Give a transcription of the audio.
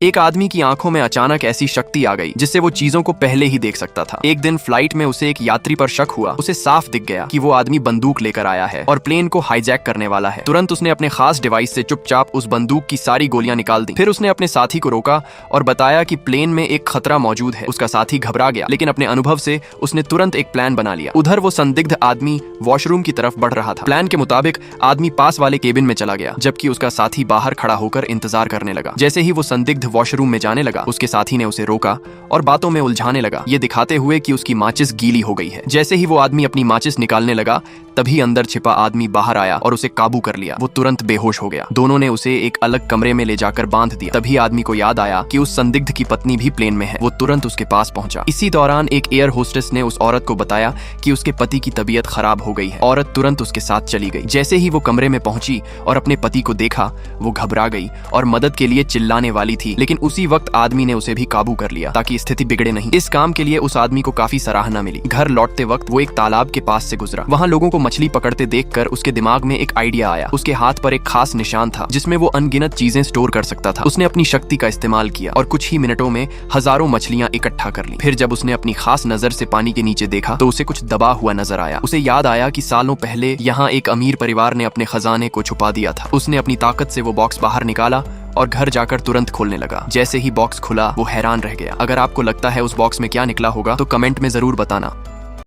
एक आदमी की आंखों में अचानक ऐसी शक्ति आ गई जिससे वो चीजों को पहले ही देख सकता था। एक दिन फ्लाइट में उसे एक यात्री पर शक हुआ। उसे साफ दिख गया कि वो आदमी बंदूक लेकर आया है और प्लेन को हाईजैक करने वाला है। तुरंत उसने अपने खास डिवाइस से चुपचाप उस बंदूक की सारी गोलियां निकाल दी। फिर उसने अपने साथी को रोका और बताया कि प्लेन में एक खतरा मौजूद है। उसका साथी घबरा गया, लेकिन अपने अनुभव से उसने तुरंत एक प्लान बना लिया। उधर वो संदिग्ध आदमी वॉशरूम की तरफ बढ़ रहा था। प्लान के मुताबिक आदमी पास वाले केबिन में चला गया, जबकि उसका साथी बाहर खड़ा होकर इंतजार करने लगा। जैसे ही वो संदिग्ध वॉशरूम में जाने लगा, उसके साथी ने उसे रोका और बातों में उलझाने लगा, ये दिखाते हुए कि उसकी माचिस गीली हो गई है। जैसे ही वो आदमी अपनी माचिस निकालने लगा, तभी अंदर छिपा आदमी बाहर आया और उसे काबू कर लिया। वो तुरंत बेहोश हो गया। दोनों ने उसे एक अलग कमरे में ले जाकर बांध दिया। तभी आदमी को याद आया कि उस संदिग्ध की पत्नी भी प्लेन में है। वो तुरंत उसके पास पहुंचा। इसी दौरान एक एयर होस्टेस ने उस औरत को बताया कि उसके पति की तबीयत खराब हो गई है। औरत तुरंत उसके साथ चली गई। जैसे ही वो कमरे में पहुंची और अपने पति को देखा, वो घबरा गई और मदद के लिए चिल्लाने वाली थी, लेकिन उसी वक्त आदमी ने उसे भी काबू कर लिया ताकि स्थिति बिगड़े नहीं। इस काम के लिए उस आदमी को काफी सराहना मिली। घर लौटते वक्त वो एक तालाब के पास से गुजरा। वहाँ लोगों को मछली पकड़ते देखकर उसके दिमाग में एक आइडिया आया। उसके हाथ पर एक खास निशान था जिसमें वो अनगिनत चीजें स्टोर कर सकता था। उसने अपनी शक्ति का इस्तेमाल किया और कुछ ही मिनटों में हजारों मछलियां इकट्ठा कर ली। फिर जब उसने अपनी खास नजर से पानी के नीचे देखा तो उसे कुछ दबा हुआ नजर आया। उसे याद आया कि सालों पहले यहाँ एक अमीर परिवार ने अपने खजाने को छुपा दिया था। उसने अपनी ताकत से वो बॉक्स बाहर निकाला और घर जाकर तुरंत खोलने लगा। जैसे ही बॉक्स खुला, वो हैरान रह गया। अगर आपको लगता है उस बॉक्स में क्या निकला होगा तो कमेंट में जरूर बताना।